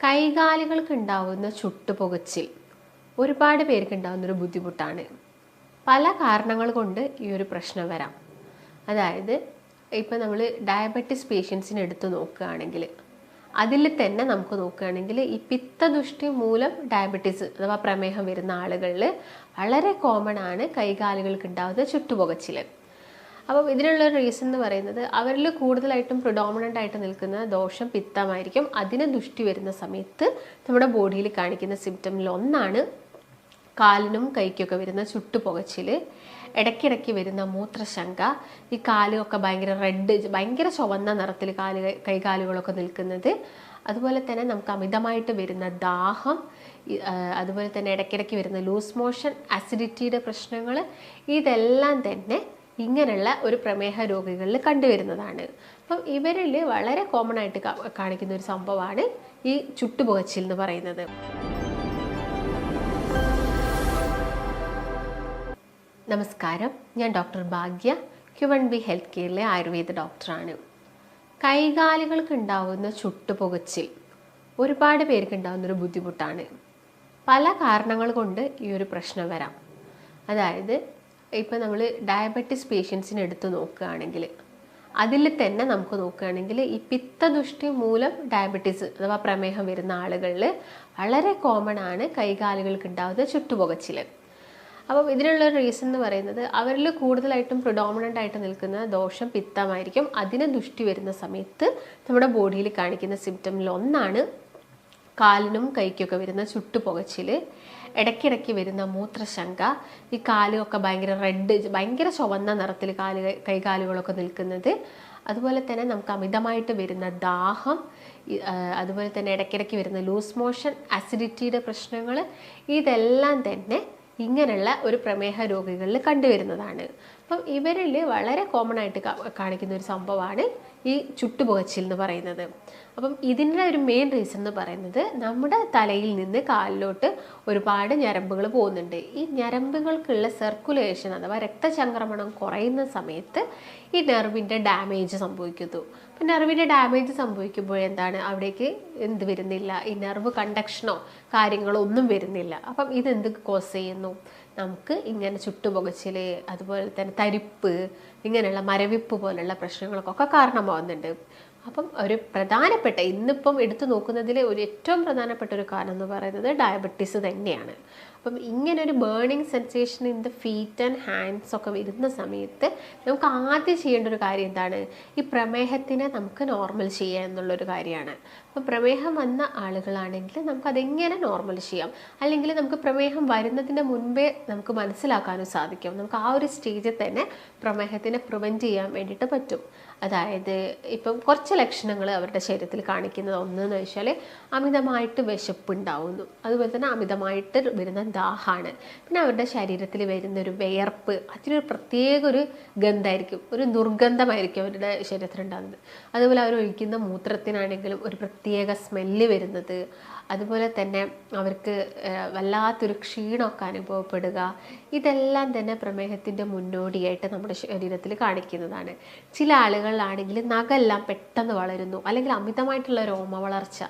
കൈകാലുകൾക്ക് ഉണ്ടാവുന്ന ചുട്ടുപുകച്ചിൽ ഒരുപാട് പേർക്ക് ഉണ്ടാകുന്നൊരു ബുദ്ധിമുട്ടാണ്. പല കാരണങ്ങൾ കൊണ്ട് ഈ ഒരു പ്രശ്നം വരാം. അതായത് ഇപ്പം നമ്മൾ ഡയബറ്റിസ് പേഷ്യൻസിനെ എടുത്ത് നോക്കുകയാണെങ്കിൽ അതിൽ തന്നെ നമുക്ക് നോക്കുകയാണെങ്കിൽ ഈ പിത്തദുഷ്ടി മൂലം ഡയബറ്റിസ് അഥവാ പ്രമേഹം വരുന്ന ആളുകളിൽ വളരെ കോമൺ ആണ് കൈകാലുകൾക്ക് ഉണ്ടാകുന്ന ചുട്ടുപുകച്ചിൽ. അപ്പം ഇതിനുള്ള റീസൺ എന്ന് പറയുന്നത് അവരിൽ കൂടുതലായിട്ടും പ്രിഡോമിനൻ്റ് ആയിട്ട് നിൽക്കുന്ന ദോഷം പിത്തമായിരിക്കും. അതിന് ദുഷ്ടി വരുന്ന സമയത്ത് നമ്മുടെ ബോഡിയിൽ കാണിക്കുന്ന സിംറ്റമിൽ ഒന്നാണ് കാലിനും കൈക്കൊക്കെ വരുന്ന ചുട്ടുപുകച്ചിൽ, ഇടയ്ക്കിടയ്ക്ക് വരുന്ന മൂത്രശങ്ക, ഈ കാലുമൊക്കെ ഭയങ്കര റെഡ്, ഭയങ്കര ചുവന്ന നിറത്തിൽ കൈകാലുകളൊക്കെ നിൽക്കുന്നത്, അതുപോലെ തന്നെ നമുക്ക് അമിതമായിട്ട് വരുന്ന ദാഹം, അതുപോലെ തന്നെ ഇടയ്ക്കിടയ്ക്ക് വരുന്ന ലൂസ് മോഷൻ, അസിഡിറ്റിയുടെ പ്രശ്നങ്ങൾ, ഇതെല്ലാം തന്നെ ഇങ്ങനെയുള്ള ഒരു പ്രമേഹ രോഗികളിൽ കണ്ടുവരുന്നതാണ്. അപ്പം ഇവരിൽ വളരെ കോമൺ ആയിട്ട് കാണിക്കുന്ന ഒരു സംഭവമാണ് ഈ ചുട്ടുപുകച്ചിൽ എന്ന് പറയുന്നത്. നമസ്കാരം, ഞാൻ ഡോക്ടർ ഭാഗ്യ, Q1B ഹെൽത്ത് കെയറിലെ ആയുർവേദ ഡോക്ടറാണ്. കൈകാലുകൾക്ക് ഉണ്ടാവുന്ന ചുട്ടുപുകച്ചിൽ ഒരുപാട് പേർക്ക് ഉണ്ടാകുന്നൊരു ബുദ്ധിമുട്ടാണ്. പല കാരണങ്ങൾ കൊണ്ട് ഈ ഒരു പ്രശ്നം വരാം. അതായത് ഇപ്പം നമ്മൾ ഡയബറ്റിസ് പേഷ്യൻസിനെ എടുത്ത് നോക്കുകയാണെങ്കിൽ അതിൽ തന്നെ നമുക്ക് നോക്കുകയാണെങ്കിൽ ഈ പിത്തദുഷ്ടി മൂലം ഡയബറ്റിസ് അഥവാ പ്രമേഹം വരുന്ന ആളുകളിൽ വളരെ കോമൺ ആണ് കൈകാലുകൾക്ക് ഉണ്ടാകുന്ന ചുട്ടുപുകച്ചിൽ. അപ്പം ഇതിനുള്ള റീസൺ എന്ന് പറയുന്നത് അവരിൽ കൂടുതലായിട്ടും പ്രിഡോമിനൻ്റ് ആയിട്ട് നിൽക്കുന്ന ദോഷം പിത്തമായിരിക്കും. അതിന് ദുഷ്ടി വരുന്ന സമയത്ത് നമ്മുടെ ബോഡിയിൽ കാണിക്കുന്ന സിംറ്റമിൽ ഒന്നാണ് കാലിനും കൈക്കൊക്കെ വരുന്ന ചുട്ടുപുകച്ചിൽ, ഇടയ്ക്കിടയ്ക്ക് വരുന്ന മൂത്രശങ്ക, ഈ കാലുമൊക്കെ ഭയങ്കര റെഡ്, ഭയങ്കര ചുവന്ന നിറത്തിൽ കൈകാലുകളൊക്കെ നിൽക്കുന്നത്, അതുപോലെ തന്നെ നമുക്ക് അമിതമായിട്ട് വരുന്ന ദാഹം, അതുപോലെ തന്നെ ഇടയ്ക്കിടയ്ക്ക് വരുന്ന ലൂസ് മോഷൻ, അസിഡിറ്റിയുടെ പ്രശ്നങ്ങൾ, ഇതെല്ലാം തന്നെ ഇങ്ങനെയുള്ള ഒരു പ്രമേഹ രോഗികളിൽ കണ്ടുവരുന്നതാണ്. അപ്പം ഇവരിൽ വളരെ കോമൺ ആയിട്ട് കാണിക്കുന്ന ഒരു സംഭവമാണ് ഈ ചുട്ടുപുകച്ചിൽ എന്ന് പറയുന്നത്. അപ്പം ഇതിൻ്റെ ഒരു മെയിൻ റീസൺ എന്ന് പറയുന്നത് നമ്മുടെ തലയിൽ നിന്ന് കാലിലോട്ട് ഒരുപാട് ഞരമ്പുകൾ പോകുന്നുണ്ട്. ഈ ഞരമ്പുകൾക്കുള്ള സർക്കുലേഷൻ അഥവാ രക്തചംക്രമണം കുറയുന്ന സമയത്ത് ഈ നെർവിൻ്റെ ഡാമേജ് സംഭവിക്കുന്നു. അപ്പം നെർവിൻ്റെ ഡാമേജ് സംഭവിക്കുമ്പോൾ എന്താണ്, അവിടേക്ക് എന്ത് വരുന്നില്ല, ഈ നെർവ് കണ്ടക്ഷനോ കാര്യങ്ങളോ ഒന്നും വരുന്നില്ല. അപ്പം ഇതെന്ത് കോസ് ചെയ്യുന്നു, നമുക്ക് ഇങ്ങനെ ചുട്ടുപുകച്ചിൽ, അതുപോലെ തന്നെ തരിപ്പ്, ഇങ്ങനെയുള്ള മരവിപ്പ് പോലുള്ള പ്രശ്നങ്ങൾക്കൊക്കെ കാരണമാകുന്നുണ്ട്. അപ്പം ഒരു പ്രധാനപ്പെട്ട ഇന്നിപ്പം എടുത്തു നോക്കുന്നതിൽ ഒരു ഏറ്റവും പ്രധാനപ്പെട്ട ഒരു കാരണം എന്ന് പറയുന്നത് ഡയബറ്റീസ് തന്നെയാണ്. അപ്പം ഇങ്ങനെ ഒരു burning sensation in the feet and hands ഒക്കെ വരുന്ന സമയത്ത് നമുക്ക് ആദ്യം ചെയ്യേണ്ട ഒരു കാര്യം എന്താണ്, ഈ പ്രമേഹത്തിനെ നമുക്ക് നോർമൽ ചെയ്യുക എന്നുള്ളൊരു കാര്യമാണ്. അപ്പം പ്രമേഹം വന്ന ആളുകളാണെങ്കിൽ നമുക്കതെങ്ങനെ നോർമൽ ചെയ്യാം, അല്ലെങ്കിൽ നമുക്ക് പ്രമേഹം വരുന്നതിന് മുൻപേ നമുക്ക് മനസ്സിലാക്കാനും സാധിക്കും. നമുക്ക് ആ ഒരു സ്റ്റേജിൽ തന്നെ പ്രമേഹത്തിനെ പ്രിവെൻറ്റ് ചെയ്യാൻ വേണ്ടിയിട്ട് പറ്റും. അതായത് ഇപ്പം കുറച്ച് ലക്ഷണങ്ങൾ അവരുടെ ശരീരത്തിൽ കാണിക്കുന്നത് ഒന്നെന്ന് വെച്ചാൽ അമിതമായിട്ട് വിശപ്പുണ്ടാവുന്നു, അതുപോലെ തന്നെ അമിതമായിട്ട് വരുന്ന ദാഹമാണ്, പിന്നെ അവരുടെ ശരീരത്തിൽ വരുന്നൊരു വിയർപ്പ്, അതിനൊരു പ്രത്യേക ഒരു ഗന്ധമായിരിക്കും, ഒരു ദുർഗന്ധമായിരിക്കും അവരുടെ ശരീരത്തിലുണ്ടാകുന്നത്. അതുപോലെ അവർ ഒഴിക്കുന്ന മൂത്രത്തിനാണെങ്കിലും ഒരു പ്രത്യേക സ്മെല്ല് വരുന്നത്, അതുപോലെ തന്നെ അവർക്ക് വല്ലാത്തൊരു ക്ഷീണമൊക്കെ അനുഭവപ്പെടുക, ഇതെല്ലാം തന്നെ പ്രമേഹത്തിൻ്റെ മുന്നോടിയായിട്ട് നമ്മുടെ ശരീരത്തിൽ കാണിക്കുന്നതാണ്. ചില ആളുകളിലാണെങ്കിൽ നഖമെല്ലാം പെട്ടെന്ന് വളരുന്നു, അല്ലെങ്കിൽ അമിതമായിട്ടുള്ള രോമ വളർച്ച,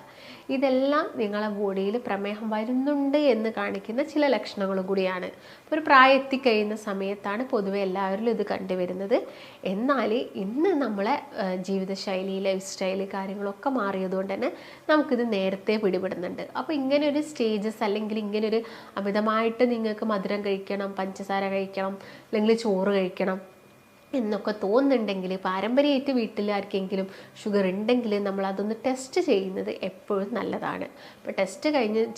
ഇതെല്ലാം നിങ്ങളെ ബോഡിയിൽ പ്രമേഹം വരുന്നുണ്ട് എന്ന് കാണിക്കുന്ന ചില ലക്ഷണങ്ങളും കൂടിയാണ്. ഒരു പ്രായം എത്തിക്കഴിയുന്ന സമയത്താണ് പൊതുവെ എല്ലാവരിലും ഇത് കണ്ടുവരുന്നത്. എന്നാൽ ഇന്ന് നമ്മളെ ജീവിതശൈലി, ലൈഫ് സ്റ്റൈല് കാര്യങ്ങളൊക്കെ മാറിയതുകൊണ്ട് തന്നെ നമുക്കിത് നേരത്തെ പിടിപെടുന്നുണ്ട്. അപ്പോൾ ഇങ്ങനെയൊരു സ്റ്റേജസ്, അല്ലെങ്കിൽ ഇങ്ങനൊരു അമിതമായിട്ട് നിങ്ങൾക്ക് മധുരം കഴിക്കണം, പഞ്ചസാര കഴിക്കണം, അല്ലെങ്കിൽ ചോറ് കഴിക്കണം എന്നൊക്കെ തോന്നുന്നുണ്ടെങ്കിൽ, പാരമ്പര്യമായിട്ട് വീട്ടിൽ ആർക്കെങ്കിലും ഷുഗർ ഉണ്ടെങ്കിൽ നമ്മളതൊന്ന് ടെസ്റ്റ് ചെയ്യുന്നത് എപ്പോഴും നല്ലതാണ്. അപ്പോൾ ടെസ്റ്റ്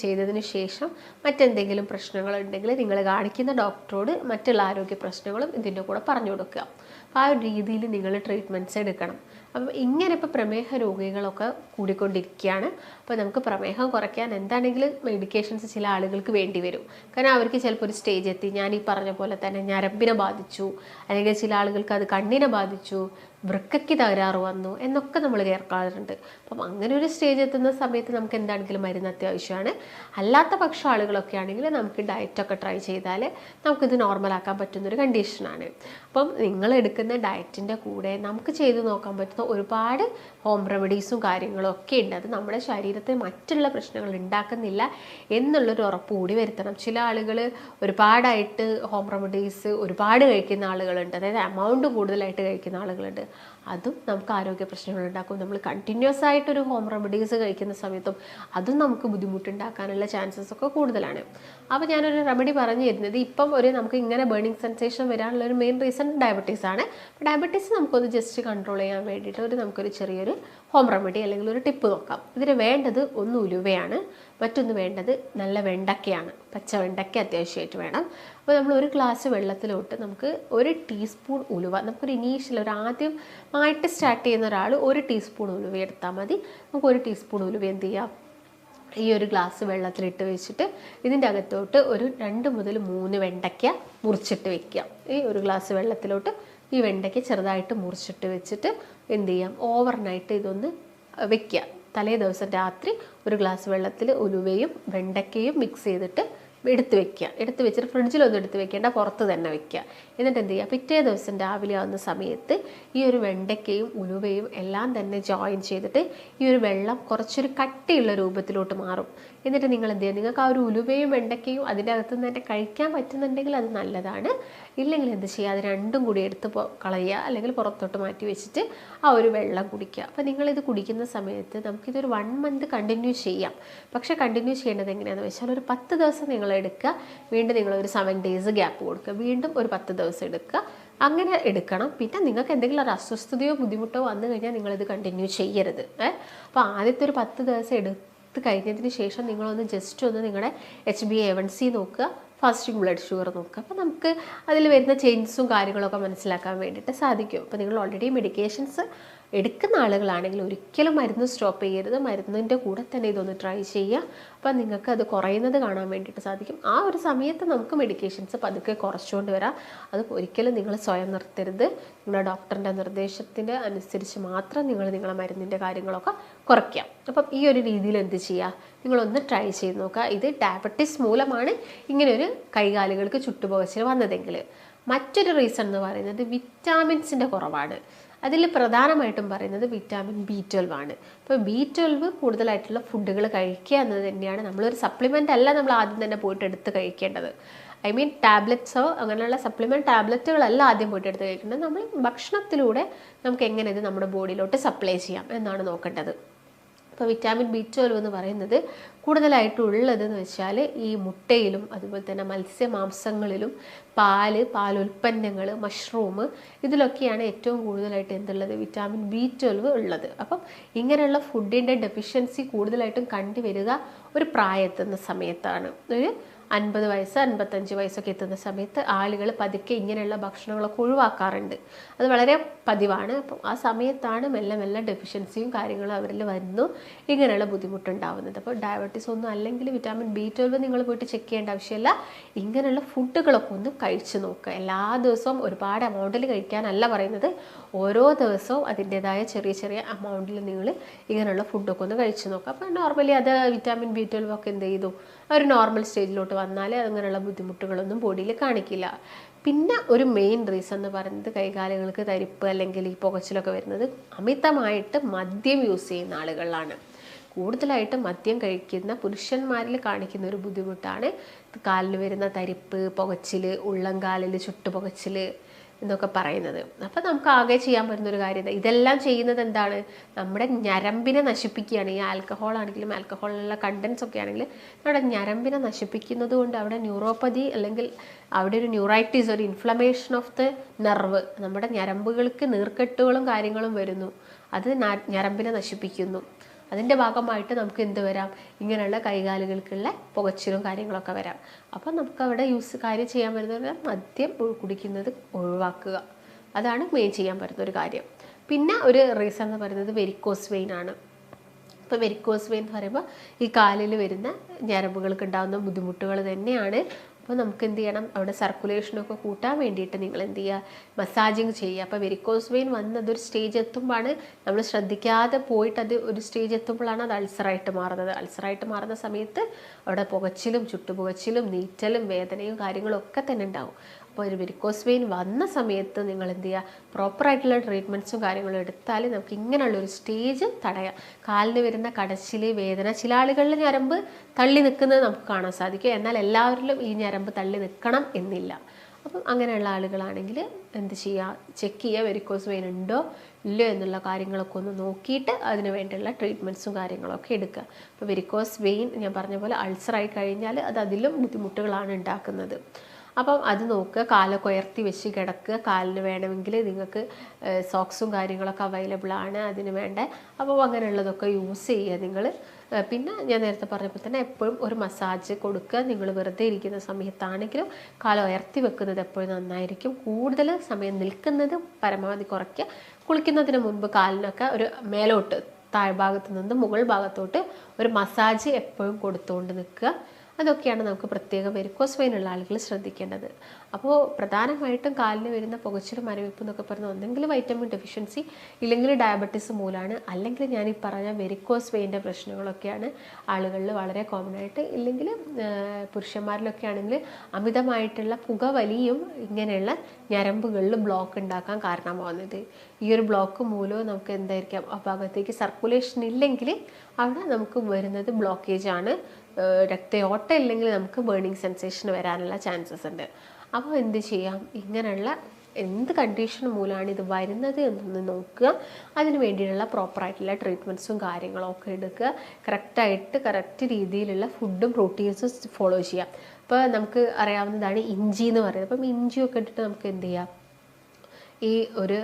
ചെയ്തതിന് ശേഷം മറ്റെന്തെങ്കിലും പ്രശ്നങ്ങളുണ്ടെങ്കിൽ നിങ്ങൾ കാണിക്കുന്ന ഡോക്ടറോട് മറ്റുള്ള ആരോഗ്യ പ്രശ്നങ്ങളും ഇതിൻ്റെ കൂടെ പറഞ്ഞു കൊടുക്കുക. അപ്പോൾ ആ ഒരു രീതിയിൽ നിങ്ങൾ ട്രീറ്റ്മെൻറ്റ്സ് എടുക്കണം. അപ്പം ഇങ്ങനെ ഇപ്പോൾ പ്രമേഹ രോഗികളൊക്കെ കൂടിക്കൊണ്ടിരിക്കുകയാണ്. അപ്പോൾ നമുക്ക് പ്രമേഹം കുറയ്ക്കാൻ എന്താണെങ്കിലും മെഡിക്കേഷൻസ് ചില ആളുകൾക്ക് വേണ്ടി വരും. കാരണം അവർക്ക് ചിലപ്പോൾ ഒരു സ്റ്റേജ് എത്തി, ഞാൻ ഈ പറഞ്ഞ പോലെ തന്നെ ഞരമ്പിനെ ബാധിച്ചു, അല്ലെങ്കിൽ ചില ആളുകൾക്ക് അത് കണ്ണിനെ ബാധിച്ചു, വൃക്കയ്ക്ക് തകരാറ് വന്നു എന്നൊക്കെ നമ്മൾ കേൾക്കാറുണ്ട്. അപ്പം അങ്ങനെ ഒരു സ്റ്റേജ് എത്തുന്ന സമയത്ത് നമുക്ക് എന്താണെങ്കിലും മരുന്ന് അത്യാവശ്യമാണ്. അല്ലാത്ത പക്ഷം ആളുകളൊക്കെ ആണെങ്കിൽ നമുക്ക് ഡയറ്റൊക്കെ ട്രൈ ചെയ്താൽ നമുക്കിത് നോർമലാക്കാൻ പറ്റുന്നൊരു കണ്ടീഷനാണ്. അപ്പം നിങ്ങൾ എടുക്കുന്ന ഡയറ്റിൻ്റെ കൂടെ നമുക്ക് ചെയ്ത് നോക്കാൻ പറ്റുന്ന ഒരുപാട് ഹോം റെമഡീസും കാര്യങ്ങളും ഒക്കെ ഉണ്ട്. അത് നമ്മുടെ ശരീരത്തിൽ മറ്റുള്ള പ്രശ്നങ്ങൾ ഉണ്ടാക്കുന്നില്ല എന്നുള്ളൊരു ഉറപ്പ് കൂടി വരുത്തണം. ചില ആളുകൾ ഒരുപാടായിട്ട് ഹോം റെമഡീസ് ഒരുപാട് കഴിക്കുന്ന ആളുകളുണ്ട്, അതായത് എമൗണ്ട് കൂടുതലായിട്ട് കഴിക്കുന്ന ആളുകളുണ്ട്. അതും നമുക്ക് ആരോഗ്യ പ്രശ്നങ്ങൾ ഉണ്ടാക്കും. നമ്മൾ കണ്ടിന്യൂസ് ആയിട്ടൊരു ഹോം റെമഡീസ് കഴിക്കുന്ന സമയത്തും അതും നമുക്ക് ബുദ്ധിമുട്ടുണ്ടാക്കാനുള്ള ചാൻസസ് ഒക്കെ കൂടുതലാണ്. അപ്പോൾ ഞാനൊരു റെമഡി പറഞ്ഞു തരുന്നത്, ഇപ്പം നമുക്ക് ഇങ്ങനെ ബേണിംഗ് സെൻസേഷൻ വരാനുള്ള ഒരു മെയിൻ റീസൺ ഡയബറ്റീസ് ആണ്. ഡയബറ്റീസ് നമുക്കൊന്ന് ജസ്റ്റ് കൺട്രോൾ ചെയ്യാൻ വേണ്ടിയിട്ട് നമുക്കൊരു ചെറിയൊരു ഹോം റെമഡി അല്ലെങ്കിൽ ഒരു ടിപ്പ് നോക്കാം. ഇതിന് വേണ്ടത് ഒന്ന് ഉലുവയാണ്, മറ്റൊന്ന് വേണ്ടത് നല്ല വെണ്ടയ്ക്കയാണ്. പച്ച വെണ്ടയ്ക്ക അത്യാവശ്യമായിട്ട് വേണം. അപ്പോൾ നമ്മൾ ഒരു ഗ്ലാസ് വെള്ളത്തിലോട്ട് നമുക്ക് 1 ടീസ്പൂൺ ഉലുവ, നമുക്കൊരു ഇനീഷ്യൽ ആദ്യമായിട്ട് സ്റ്റാർട്ട് ചെയ്യുന്ന ഒരാൾ 1 ടീസ്പൂൺ ഉലുവ എടുത്താൽ മതി. നമുക്ക് 1 ടീസ്പൂൺ ഉലുവ എന്ത് ചെയ്യാം, ഈ ഒരു ഗ്ലാസ് വെള്ളത്തിലിട്ട് വെച്ചിട്ട് ഇതിൻ്റെ അകത്തോട്ട് ഒരു 2 മുതൽ 3 വെണ്ടയ്ക്ക മുറിച്ചിട്ട് വെക്കുക. ഈ ഒരു ഗ്ലാസ് വെള്ളത്തിലോട്ട് ഈ വെണ്ടയ്ക്ക ചെറുതായിട്ട് മുറിച്ചിട്ട് വെച്ചിട്ട് എന്ത് ചെയ്യാം, ഓവർനൈറ്റ് ഇതൊന്ന് വെക്കുക. തലേ ദിവസം രാത്രി ഒരു ഗ്ലാസ് വെള്ളത്തിൽ ഉലുവയും വെണ്ടയ്ക്കയും മിക്സ് ചെയ്തിട്ട് എടുത്ത് വെക്കുക. എടുത്ത് വെച്ചിട്ട് ഫ്രിഡ്ജിലൊന്നും എടുത്ത് വെക്കേണ്ട, പുറത്ത് തന്നെ വെക്കുക. എന്നിട്ട് എന്ത് ചെയ്യുക, പിറ്റേ ദിവസം രാവിലെ ആവുന്ന സമയത്ത് ഈ ഒരു വെണ്ടയ്ക്കയും ഉലുവയും എല്ലാം തന്നെ ജോയിൻ ചെയ്തിട്ട് ഈ ഒരു വെള്ളം കുറച്ചൊരു കട്ടിയുള്ള രൂപത്തിലോട്ട് മാറും. എന്നിട്ട് നിങ്ങൾ എന്ത് ചെയ്യുക, നിങ്ങൾക്ക് ആ ഒരു ഉലുവയും വെണ്ടയ്ക്കയും അതിൻ്റെ അകത്ത് നിന്ന് തന്നെ കഴിക്കാൻ പറ്റുന്നുണ്ടെങ്കിൽ അത് നല്ലതാണ്. ഇല്ലെങ്കിൽ എന്ത് ചെയ്യുക, അത് രണ്ടും കൂടി എടുത്ത് കളയുക, അല്ലെങ്കിൽ പുറത്തോട്ട് മാറ്റി വെച്ചിട്ട് ആ ഒരു വെള്ളം കുടിക്കുക. അപ്പോൾ നിങ്ങളിത് കുടിക്കുന്ന സമയത്ത് നമുക്കിതൊരു 1 മന്ത് കണ്ടിന്യൂ ചെയ്യാം. പക്ഷേ കണ്ടിന്യൂ ചെയ്യേണ്ടത് എങ്ങനെയാണെന്ന് വെച്ചാൽ ഒരു 10 ദിവസം നിങ്ങൾ എടുക്കുക, വീണ്ടും നിങ്ങളൊരു 7 ഡേയ്സ് ഗ്യാപ്പ് കൊടുക്കുക, വീണ്ടും ഒരു 10 ദിവസം എടുക്കുക. അങ്ങനെ എടുക്കണം. പിന്നെ നിങ്ങൾക്ക് എന്തെങ്കിലും ഒരു അസ്വസ്ഥതയോ ബുദ്ധിമുട്ടോ വന്നു കഴിഞ്ഞാൽ നിങ്ങളിത് കണ്ടിന്യൂ ചെയ്യരുത്. അപ്പോൾ ആദ്യത്തെ ഒരു 10 ദിവസം എടുത്ത് കഴിഞ്ഞതിന് ശേഷം നിങ്ങളൊന്ന് ജസ്റ്റ് ഒന്ന് നിങ്ങളുടെ HbA1c നോക്കുക, ഫാസ്റ്റിംഗ് ബ്ലഡ് ഷുഗർ നോക്കുക. അപ്പോൾ നമുക്ക് അതിൽ വരുന്ന ചേഞ്ചസും കാര്യങ്ങളൊക്കെ മനസ്സിലാക്കാൻ വേണ്ടിയിട്ട് സാധിക്കും. അപ്പോൾ നിങ്ങൾ ഓൾറെഡി മെഡിക്കേഷൻസ് എടുക്കുന്ന ആളുകളാണെങ്കിൽ ഒരിക്കലും മരുന്ന് സ്റ്റോപ്പ് ചെയ്യരുത്. മരുന്നിൻ്റെ കൂടെ തന്നെ ഇതൊന്ന് ട്രൈ ചെയ്യുക. അപ്പം നിങ്ങൾക്ക് അത് കുറയുന്നത് കാണാൻ വേണ്ടിയിട്ട് സാധിക്കും. ആ ഒരു സമയത്ത് നമുക്ക് മെഡിക്കേഷൻസ് പതുക്കെ കുറച്ചുകൊണ്ട് വരാം. അത് ഒരിക്കലും നിങ്ങൾ സ്വയം നിർത്തരുത്. നിങ്ങളുടെ ഡോക്ടറിൻ്റെ നിർദ്ദേശത്തിൻ്റെ അനുസരിച്ച് മാത്രം നിങ്ങളെ മരുന്നിൻ്റെ കാര്യങ്ങളൊക്കെ കുറയ്ക്കാം. അപ്പം ഈ ഒരു രീതിയിൽ എന്ത് ചെയ്യുക, നിങ്ങളൊന്ന് ട്രൈ ചെയ്ത് നോക്കുക. ഇത് ഡയബറ്റീസ് മൂലമാണ് ഇങ്ങനെയൊരു കൈകാലുകൾക്ക് ചുട്ടുപോകച്ചിൽ വന്നതെങ്കിൽ. മറ്റൊരു റീസൺ എന്ന് പറയുന്നത് വിറ്റാമിൻസിൻ്റെ കുറവാണ്. അതിൽ പ്രധാനമായിട്ടും പറയുന്നത് വിറ്റാമിൻ B12 ആണ്. അപ്പോൾ B12 കൂടുതലായിട്ടുള്ള ഫുഡുകൾ കഴിക്കുക എന്നത് തന്നെയാണ്. നമ്മളൊരു സപ്ലിമെൻ്റ് അല്ല നമ്മൾ ആദ്യം തന്നെ പോയിട്ട് എടുത്ത് കഴിക്കേണ്ടത്. ടാബ്ലറ്റ്സോ അങ്ങനെയുള്ള സപ്ലിമെൻറ്റ് ടാബ്ലറ്റുകളല്ല ആദ്യം പോയിട്ട് എടുത്ത് കഴിക്കേണ്ടത്. നമ്മൾ ഭക്ഷണത്തിലൂടെ നമുക്ക് എങ്ങനെ ഇത് നമ്മുടെ ബോഡിയിലോട്ട് സപ്ലൈ ചെയ്യാം എന്നാണ് നോക്കേണ്ടത്. അപ്പോൾ വിറ്റാമിൻ B12 എന്ന് പറയുന്നത് കൂടുതലായിട്ടുള്ളതെന്ന് വെച്ചാൽ ഈ മുട്ടയിലും അതുപോലെ തന്നെ മത്സ്യമാംസങ്ങളിലും പാലുൽപ്പന്നങ്ങൾ, മഷ്റൂം, ഇതിലൊക്കെയാണ് ഏറ്റവും കൂടുതലായിട്ട് എന്തുള്ളത്, വിറ്റാമിൻ B12 ഉള്ളത്. അപ്പം ഇങ്ങനെയുള്ള ഫുഡിൻ്റെ ഡെഫിഷ്യൻസി കൂടുതലായിട്ടും കണ്ടുവരിക ഒരു പ്രായത്തുന്ന സമയത്താണ്. ഒരു 50 വയസ്സ് 55 വയസ്സൊക്കെ എത്തുന്ന സമയത്ത് ആളുകൾ പതുക്കെ ഇങ്ങനെയുള്ള ഭക്ഷണങ്ങളൊക്കെ ഒഴിവാക്കാറുണ്ട്. അത് വളരെ പതിവാണ്. അപ്പം ആ സമയത്താണ് മെല്ലെ മെല്ലെ ഡെഫിഷ്യൻസിയും കാര്യങ്ങളും അവരിൽ വരുന്നു ഇങ്ങനെയുള്ള ബുദ്ധിമുട്ടുണ്ടാവുന്നത്. അപ്പോൾ ഡയബറ്റീസ് ഒന്നും അല്ലെങ്കിൽ വിറ്റാമിൻ B12 നിങ്ങൾ പോയിട്ട് ചെക്ക് ചെയ്യേണ്ട ആവശ്യമില്ല. ഇങ്ങനെയുള്ള ഫുഡുകളൊക്കെ ഒന്ന് കഴിച്ചു നോക്കുക. എല്ലാ ദിവസവും ഒരുപാട് എമൗണ്ടിൽ കഴിക്കാനല്ല പറയുന്നത്, ഓരോ ദിവസവും അതിൻ്റെതായ ചെറിയ ചെറിയ എമൗണ്ടിൽ നിങ്ങൾ ഇങ്ങനെയുള്ള ഫുഡൊക്കെ ഒന്ന് കഴിച്ചു നോക്കുക. അപ്പോൾ നോർമലി അത് വിറ്റാമിൻ B12 ഒക്കെ എന്ത് ചെയ്തു, ഒരു നോർമൽ സ്റ്റേജിലോട്ട് വന്നാൽ അങ്ങനെയുള്ള ബുദ്ധിമുട്ടുകളൊന്നും ബോഡിയിൽ കാണിക്കില്ല. പിന്നെ ഒരു മെയിൻ റീസൺ എന്ന് പറയുന്നത് കൈകാലുകൾക്ക് തരിപ്പ് അല്ലെങ്കിൽ ഈ പുകച്ചിലൊക്കെ വരുന്നത് അമിതമായിട്ട് മദ്യം യൂസ് ചെയ്യുന്ന ആളുകളിലാണ്. കൂടുതലായിട്ട് മദ്യം കഴിക്കുന്ന പുരുഷന്മാരിൽ കാണിക്കുന്ന ഒരു ബുദ്ധിമുട്ടാണ് കാലിൽ വരുന്ന തരിപ്പ്, പുകച്ചിൽ, ഉള്ളംകാലിൽ ചുട്ടുപുകച്ചിൽ എന്നൊക്കെ പറയുന്നത്. അപ്പം നമുക്ക് ആകെ ചെയ്യാൻ പറ്റുന്നൊരു കാര്യം ഇതെല്ലാം ചെയ്യുന്നത് എന്താണ്, നമ്മുടെ ഞരമ്പിനെ നശിപ്പിക്കുകയാണ്. ഈ ആൽക്കഹോൾ ആണെങ്കിലും ആൽക്കഹോളിലുള്ള കണ്ടൻസ് ഒക്കെ ആണെങ്കിലും നമ്മുടെ ഞരമ്പിനെ നശിപ്പിക്കുന്നത് കൊണ്ട് അവിടെ ന്യൂറോപ്പതി അല്ലെങ്കിൽ അവിടെ ഒരു ന്യൂറൈറ്റിസ്, ഒരു ഇൻഫ്ലമേഷൻ ഓഫ് ദ നെർവ്, നമ്മുടെ ഞരമ്പുകൾക്ക് നീർക്കെട്ടുകളും കാര്യങ്ങളും വരുന്നു. അത് ഞരമ്പിനെ നശിപ്പിക്കുന്നു. അതിൻ്റെ ഭാഗമായിട്ട് നമുക്ക് എന്ത് വരാം, ഇങ്ങനെയുള്ള കൈകാലുകൾക്കുള്ള പുകച്ചിലും കാര്യങ്ങളൊക്കെ വരാം. അപ്പം നമുക്ക് അവിടെ കാര്യം ചെയ്യാൻ പറ്റുന്നത് മദ്യം കുടിക്കുന്നത് ഒഴിവാക്കുക. അതാണ് മെയിൻ ചെയ്യാൻ പറ്റുന്നൊരു കാര്യം. പിന്നെ ഒരു റീസൺ എന്ന് പറയുന്നത് വെരിക്കോസ് വെയിൻ ആണ്. ഇപ്പോൾ വെരിക്കോസ് വെയിൻ എന്ന് പറയുമ്പോൾ ഈ കാലിൽ വരുന്ന ഞരമ്പുകൾക്ക് ഉണ്ടാകുന്ന ബുദ്ധിമുട്ടുകൾ തന്നെയാണ് അപ്പോൾ നമുക്ക് എന്ത് ചെയ്യണം, അവിടെ സർക്കുലേഷനൊക്കെ കൂട്ടാൻ വേണ്ടിയിട്ട് നിങ്ങൾ എന്ത് ചെയ്യുക, മസാജിങ് ചെയ്യുക. അപ്പോൾ വെരിക്കോസ് വെയിൻ വന്ന് അതൊരു സ്റ്റേജ് എത്തുമ്പോഴാണ് നമ്മൾ ശ്രദ്ധിക്കാതെ പോയിട്ട് അത് ഒരു സ്റ്റേജ് എത്തുമ്പോഴാണ് അത് അൾസറായിട്ട് മാറുന്നത്. അൾസറായിട്ട് മാറുന്ന സമയത്ത് അവിടെ പുകച്ചിലും ചുട്ടുപുകച്ചിലും നീറ്റലും വേദനയും കാര്യങ്ങളും ഒക്കെ തന്നെ ഉണ്ടാവും. അപ്പോൾ ഒരു വെരിക്കോസ് വെയിൻ വന്ന സമയത്ത് നിങ്ങൾ എന്ത് ചെയ്യുക, പ്രോപ്പറായിട്ടുള്ള ട്രീറ്റ്മെൻറ്റ്സും കാര്യങ്ങളും എടുത്താൽ നമുക്ക് ഇങ്ങനെയുള്ളൊരു സ്റ്റേജ് തടയാം. കാലിന് വരുന്ന കടച്ചിൽ, വേദന, ചില ആളുകളിൽ ഞരമ്പ് തള്ളി നിൽക്കുന്നത് നമുക്ക് കാണാൻ സാധിക്കും. എന്നാൽ എല്ലാവരിലും ഈ ഞരമ്പ് തള്ളി നിൽക്കണം എന്നില്ല. അപ്പം അങ്ങനെയുള്ള ആളുകളാണെങ്കിൽ എന്ത് ചെയ്യുക, ചെക്ക് ചെയ്യുക വെരിക്കോസ് വെയിൻ ഉണ്ടോ ഇല്ലയോ എന്നുള്ള കാര്യങ്ങളൊക്കെ ഒന്ന് നോക്കിയിട്ട് അതിന് വേണ്ടിയുള്ള ട്രീറ്റ്മെൻറ്റ്സും കാര്യങ്ങളൊക്കെ എടുക്കുക. അപ്പോൾ വെരിക്കോസ് വെയിൻ ഞാൻ പറഞ്ഞ പോലെ അൾസറായി കഴിഞ്ഞാൽ അത് അതിലും ബുദ്ധിമുട്ടുകളാണ് ഉണ്ടാക്കുന്നത്. അപ്പം അത് നോക്കുക, കാലൊക്കെ ഉയർത്തി വെച്ച് കിടക്കുക. കാലിന് വേണമെങ്കിൽ നിങ്ങൾക്ക് സോക്സും കാര്യങ്ങളൊക്കെ അവൈലബിൾ ആണ് അതിന് വേണ്ട. അപ്പോൾ അങ്ങനെയുള്ളതൊക്കെ യൂസ് ചെയ്യുക നിങ്ങൾ. പിന്നെ ഞാൻ നേരത്തെ പറഞ്ഞപ്പോൾ തന്നെ എപ്പോഴും ഒരു മസാജ് കൊടുക്കുക. നിങ്ങൾ വെറുതെ ഇരിക്കുന്ന സമയത്താണെങ്കിലും കാല് ഉയർത്തി വെക്കുന്നത് എപ്പോഴും നന്നായിരിക്കും. കൂടുതൽ സമയം നിൽക്കുന്നത് പരമാവധി കുറയ്ക്കുക. കുളിക്കുന്നതിന് മുൻപ് കാലിനൊക്കെ ഒരു മേലോട്ട്, താഴ്ഭാഗത്ത് നിന്ന് മുകൾ ഭാഗത്തോട്ട് ഒരു മസാജ് എപ്പോഴും കൊടുത്തുകൊണ്ട് നിൽക്കുക. അതൊക്കെയാണ് നമുക്ക് പ്രത്യേകം വെരിക്കോസ് വെയിൻ ഉള്ള ആളുകൾ ശ്രദ്ധിക്കേണ്ടത്. അപ്പോൾ പ്രധാനമായിട്ടും കാലിന് വരുന്ന പുകച്ചിലും മരവിപ്പ് എന്നൊക്കെ പറയുന്നത് ഒന്നെങ്കിൽ വൈറ്റമിൻ ഡെഫിഷ്യൻസി, ഇല്ലെങ്കിൽ ഡയബറ്റീസ് മൂലമാണ്, അല്ലെങ്കിൽ ഞാൻ ഈ പറഞ്ഞ വെരിക്കോസ് വെയിൻ്റെ പ്രശ്നങ്ങളൊക്കെയാണ് ആളുകളിൽ വളരെ കോമൺ ആയിട്ട്. ഇല്ലെങ്കിൽ പുരുഷന്മാരിലൊക്കെ ആണെങ്കിൽ അമിതമായിട്ടുള്ള പുകവലിയും ഇങ്ങനെയുള്ള ഞരമ്പുകളിൽ ബ്ലോക്ക് ഉണ്ടാക്കാൻ കാരണമാകുന്നത്. ഈ ഒരു ബ്ലോക്ക് മൂലവും നമുക്ക് എന്തായിരിക്കാം, ആ ഭാഗത്തേക്ക് സർക്കുലേഷൻ ഇല്ലെങ്കിൽ അവിടെ നമുക്ക് വരുന്നത് ബ്ലോക്കേജ് ആണ്. രക്തയോട്ടം ഇല്ലെങ്കിൽ നമുക്ക് ബേണിംഗ് സെൻസേഷൻ വരാനുള്ള ചാൻസസ് ഉണ്ട്. അപ്പോൾ എന്ത് ചെയ്യാം, ഇങ്ങനെയുള്ള എന്ത് കണ്ടീഷൻ മൂലമാണ് ഇത് വരുന്നത് എന്നൊന്ന് നോക്കുക. അതിന് വേണ്ടിയിട്ടുള്ള പ്രോപ്പറായിട്ടുള്ള ട്രീറ്റ്മെൻറ്റ്സും കാര്യങ്ങളും ഒക്കെ എടുക്കുക. കറക്റ്റ് രീതിയിലുള്ള ഫുഡും പ്രോട്ടീൻസും ഫോളോ ചെയ്യാം. ഇപ്പോൾ നമുക്ക് അറിയാവുന്നതാണ് ഇഞ്ചി എന്ന് പറയുന്നത്. അപ്പം ഇഞ്ചിയൊക്കെ ഇട്ടിട്ട് നമുക്ക് എന്ത് ചെയ്യാം, ഈ ഒരു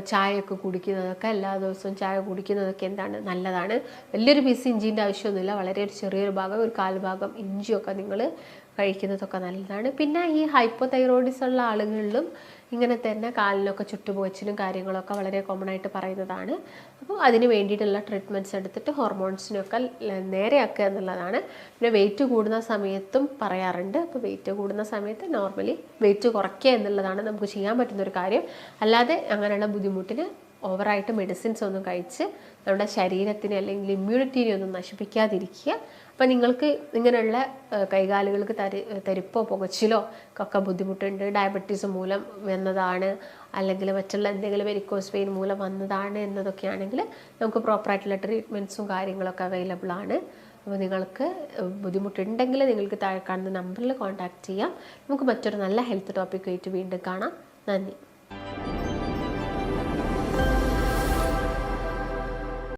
ചായയൊക്കെ കുടിക്കുന്നതൊക്കെ, എല്ലാ ദിവസവും ചായ കുടിക്കുന്നതൊക്കെ എന്താണ് നല്ലതാണ്. വലിയൊരു പീസ് ഇഞ്ചീൻ്റെ ആവശ്യമൊന്നുമില്ല, വളരെ ഒരു ചെറിയൊരു ഭാഗം, ഒരു കാൽഭാഗം ഇഞ്ചിയൊക്കെ നിങ്ങൾ കഴിക്കുന്നതൊക്കെ നല്ലതാണ്. പിന്നെ ഈ ഹൈപ്പോതൈറോയിഡിസം ഉള്ള ആളുകളിലും ഇങ്ങനെ തന്നെ കാലിനൊക്കെ ചുട്ടുപൊച്ചിലും കാര്യങ്ങളൊക്കെ വളരെ കോമൺ ആയിട്ട് പറയുന്നതാണ്. അപ്പോൾ അതിന് വേണ്ടിയിട്ടുള്ള ട്രീറ്റ്മെൻറ്റ്സ് എടുത്തിട്ട് ഹോർമോൺസിനൊക്കെ നേരെയാക്കുക എന്നുള്ളതാണ്. പിന്നെ വെയിറ്റ് കൂടുന്ന സമയത്തും പറയാറുണ്ട്. അപ്പോൾ വെയിറ്റ് കൂടുന്ന സമയത്ത് നോർമലി വെയിറ്റ് കുറയ്ക്കുക എന്നുള്ളതാണ് നമുക്ക് ചെയ്യാൻ പറ്റുന്നൊരു കാര്യം. അല്ലാതെ അങ്ങനെയുള്ള ബുദ്ധിമുട്ടിന് ഓവറായിട്ട് മെഡിസിൻസ് ഒന്നും കഴിച്ച് നമ്മുടെ ശരീരത്തിനെ അല്ലെങ്കിൽ ഇമ്മ്യൂണിറ്റിനെ ഒന്നും നശിപ്പിക്കാതിരിക്കുക. അപ്പം നിങ്ങൾക്ക് ഇങ്ങനെയുള്ള കൈകാലുകൾക്ക് തരിപ്പോ പുകച്ചിലോ ഒക്കെ ബുദ്ധിമുട്ടുണ്ട്, ഡയബറ്റീസ് മൂലം വന്നതാണ്, അല്ലെങ്കിൽ മറ്റുള്ള എന്തെങ്കിലും വെരിക്കോസ് വെയിൻ മൂലം വന്നതാണ് എന്നതൊക്കെയാണെങ്കിൽ നമുക്ക് പ്രോപ്പറായിട്ടുള്ള ട്രീറ്റ്മെൻറ്റ്സും കാര്യങ്ങളൊക്കെ അവൈലബിൾ ആണ്. അപ്പോൾ നിങ്ങൾക്ക് ബുദ്ധിമുട്ടുണ്ടെങ്കിൽ നിങ്ങൾക്ക് താഴെ കാണുന്ന നമ്പറിൽ കോൺടാക്റ്റ് ചെയ്യാം. നമുക്ക് മറ്റൊരു നല്ല ഹെൽത്ത് ടോപ്പിക്കുമായിട്ട് വീണ്ടും കാണാം. നന്ദി.